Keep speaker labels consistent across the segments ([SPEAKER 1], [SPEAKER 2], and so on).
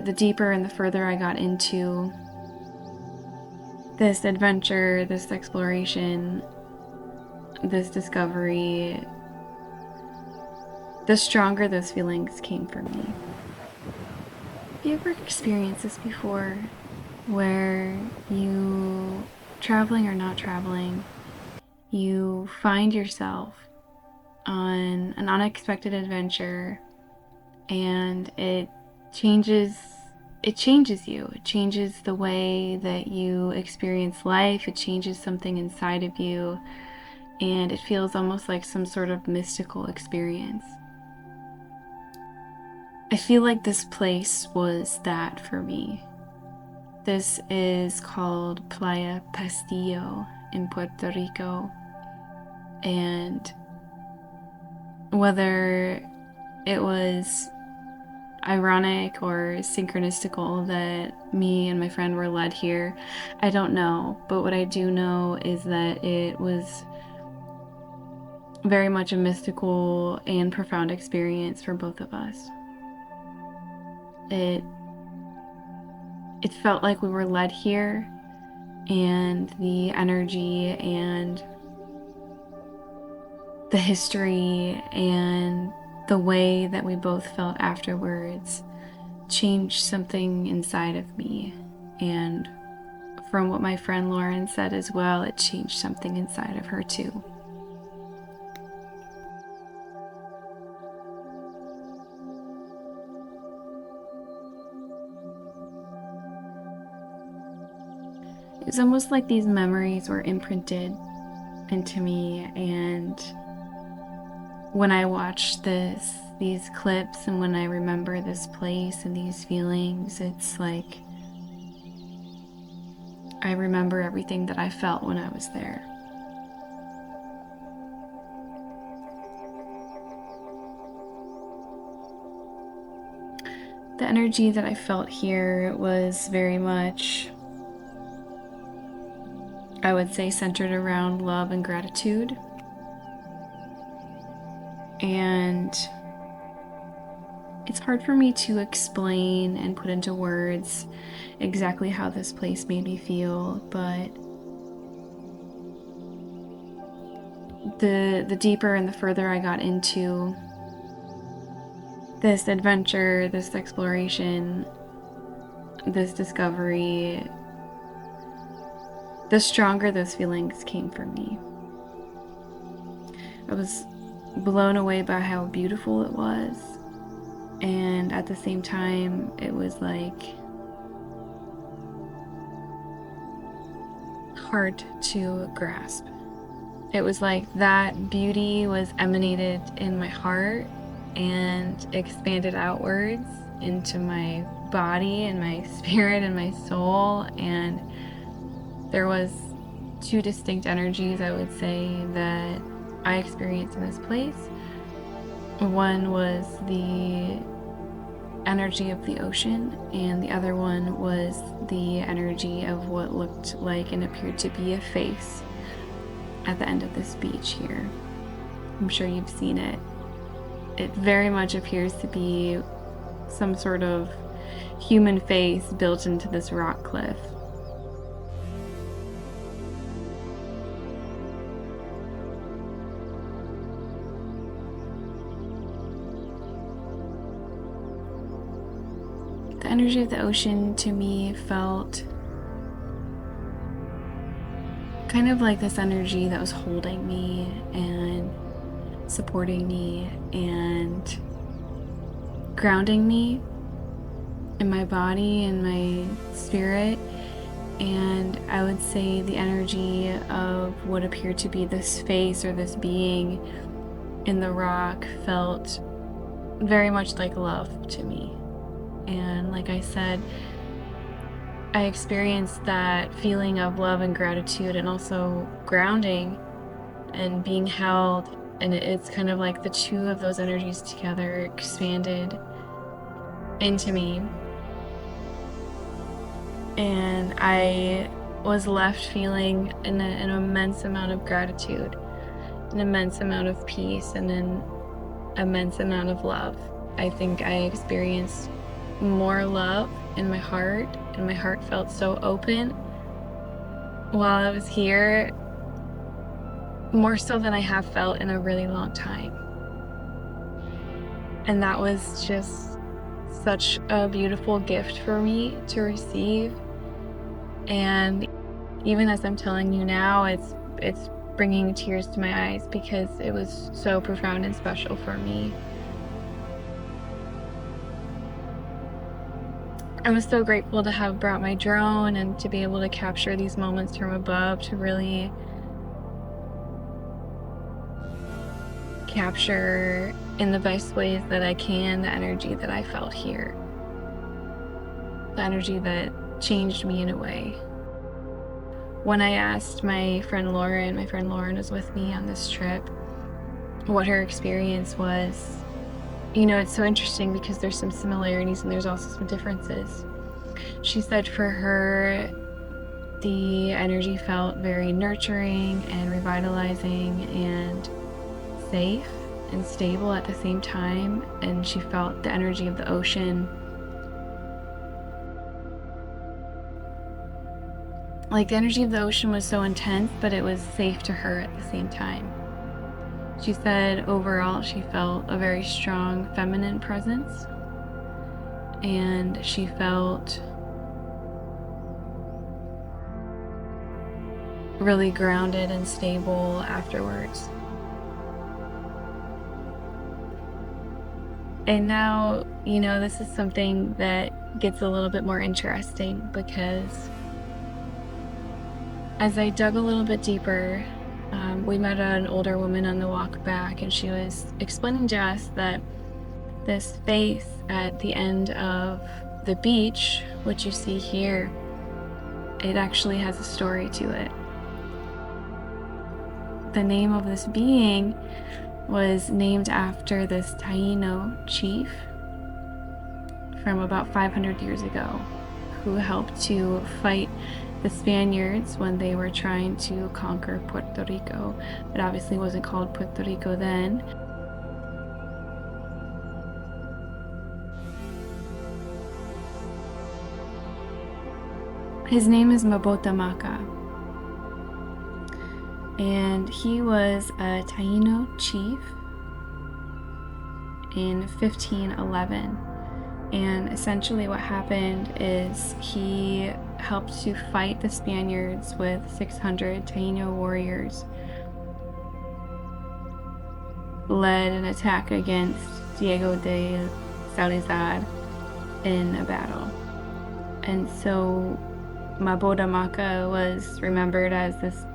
[SPEAKER 1] the deeper and the further I got into this adventure, this exploration, this discovery, the stronger those feelings came for me. Have you ever experienced this before, where you, traveling or not traveling, you find yourself on an unexpected adventure and it changes you. It changes the way that you experience life. It changes something inside of you, and it feels almost like some sort of mystical experience. I feel like this place was that for me. This is called Playa De Pastillo in Puerto Rico, and whether it was ironic or synchronicistical that me and my friend were led here, I don't know. But what I do know is that it was very much a mystical and profound experience for both of us. It felt like we were led here, and the energy and the history and the way that we both felt afterwards changed something inside of me. And from what my friend Lauren said as well, it changed something inside of her too. It was almost like these memories were imprinted into me, and when I watch these clips, and when I remember this place and these feelings, it's like I remember everything that I felt when I was there. The energy that I felt here was very much, I would say, centered around love and gratitude. And it's hard for me to explain and put into words exactly how this place made me feel, but the deeper and the further I got into this adventure, this exploration, this discovery, the stronger those feelings came for me. I was blown away by how beautiful it was, and at the same time, it was like hard to grasp. It was like that beauty was emanated in my heart and expanded outwards into my body and my spirit and my soul, and there was two distinct energies, I would say, that I experienced in this place. One was the energy of the ocean, and the other one was the energy of what looked like and appeared to be a face at the end of this beach here. I'm sure you've seen it. It very much appears to be some sort of human face built into this rock cliff. The energy of the ocean to me felt kind of like this energy that was holding me and supporting me and grounding me in my body and my spirit. And I would say the energy of what appeared to be this face or this being in the rock felt very much like love to me. And like I said, I experienced that feeling of love and gratitude, and also grounding and being held. And it's kind of like the two of those energies together expanded into me. And I was left feeling an immense amount of gratitude, an immense amount of peace, and an immense amount of love. I think I experienced more love in my heart, and my heart felt so open while I was here, more so than I have felt in a really long time. And that was just such a beautiful gift for me to receive. And even as I'm telling you now, it's bringing tears to my eyes because it was so profound and special for me. I was so grateful to have brought my drone and to be able to capture these moments from above, to really capture in the best ways that I can the energy that I felt here, the energy that changed me in a way. When I asked my friend Lauren was with me on this trip, what her experience was, it's so interesting because there's some similarities and there's also some differences. She said for her, the energy felt very nurturing and revitalizing and safe and stable at the same time, and she felt the energy of the ocean. Like, the energy of the ocean was so intense, but it was safe to her at the same time. She said overall she felt a very strong feminine presence, and she felt really grounded and stable afterwards. And now, this is something that gets a little bit more interesting, because as I dug a little bit deeper, we met an older woman on the walk back, and she was explaining to us that this space at the end of the beach, which you see here, it actually has a story to it. The name of this being was named after this Taino chief from about 500 years ago, who helped to fight the Spaniards when they were trying to conquer Puerto Rico. It obviously wasn't called Puerto Rico then. His name is Mabota, and he was a Taino chief in 1511. And essentially what happened is he helped to fight the Spaniards with 600 Taino warriors, led an attack against Diego de Salazar in a battle. And so Mabota was remembered as this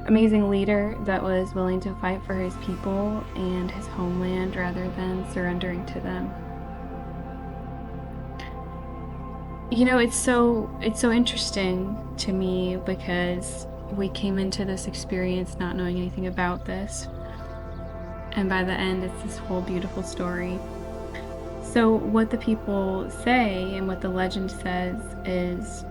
[SPEAKER 1] amazing leader that was willing to fight for his people and his homeland rather than surrendering to them. It's so interesting to me, because we came into this experience not knowing anything about this, and by the end it's this whole beautiful story. So what the people say and what the legend says is,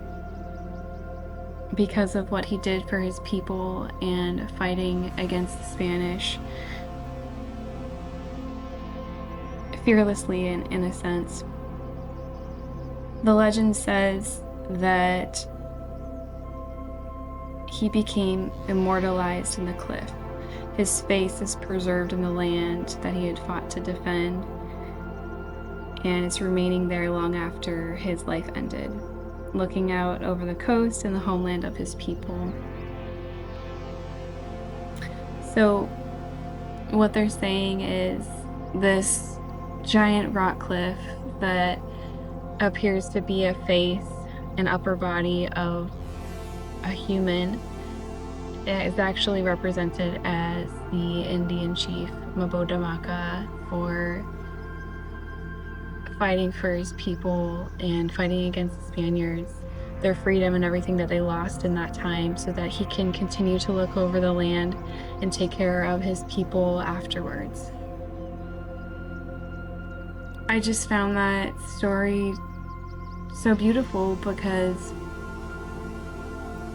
[SPEAKER 1] because of what he did for his people and fighting against the Spanish fearlessly, in a sense, the legend says that he became immortalized in the cliff. His face is preserved in the land that he had fought to defend, and it's remaining there long after his life ended, looking out over the coast and the homeland of his people. So what they're saying is, this giant rock cliff that appears to be a face and upper body of a human is actually represented as the Indian chief Mabota for fighting for his people and fighting against the Spaniards, their freedom and everything that they lost in that time, so that he can continue to look over the land and take care of his people afterwards. I just found that story so beautiful because,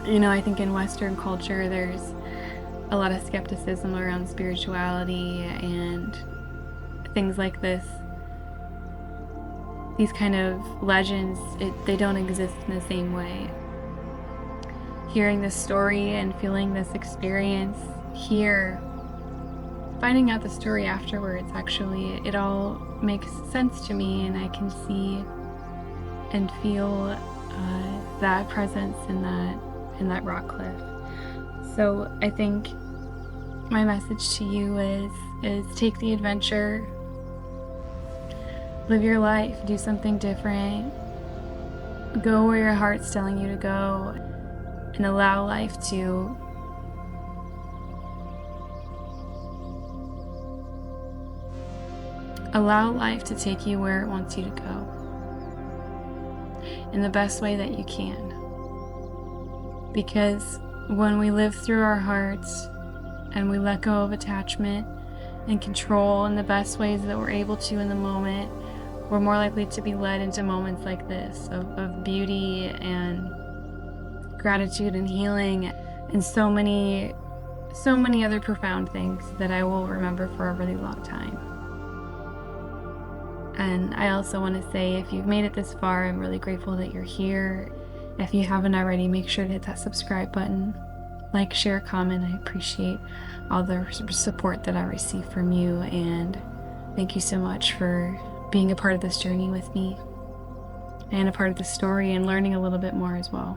[SPEAKER 1] I think in Western culture there's a lot of skepticism around spirituality and things like this. these kind of legends, they don't exist in the same way. Hearing this story and feeling this experience here, finding out the story afterwards, actually, it all makes sense to me, and I can see and feel that presence in that rock cliff. So I think my message to you is take the adventure, live your life, do something different, go where your heart's telling you to go, and allow life to take you where it wants you to go in the best way that you can. Because when we live through our hearts and we let go of attachment and control in the best ways that we're able to in the moment, we're more likely to be led into moments like this of beauty and gratitude and healing and so many other profound things that I will remember for a really long time. And I also want to say, if you've made it this far, I'm really grateful that you're here. If you haven't already, make sure to hit that subscribe button, like, share, comment. I appreciate all the support that I receive from you, and thank you so much for being a part of this journey with me and a part of the story and learning a little bit more as well.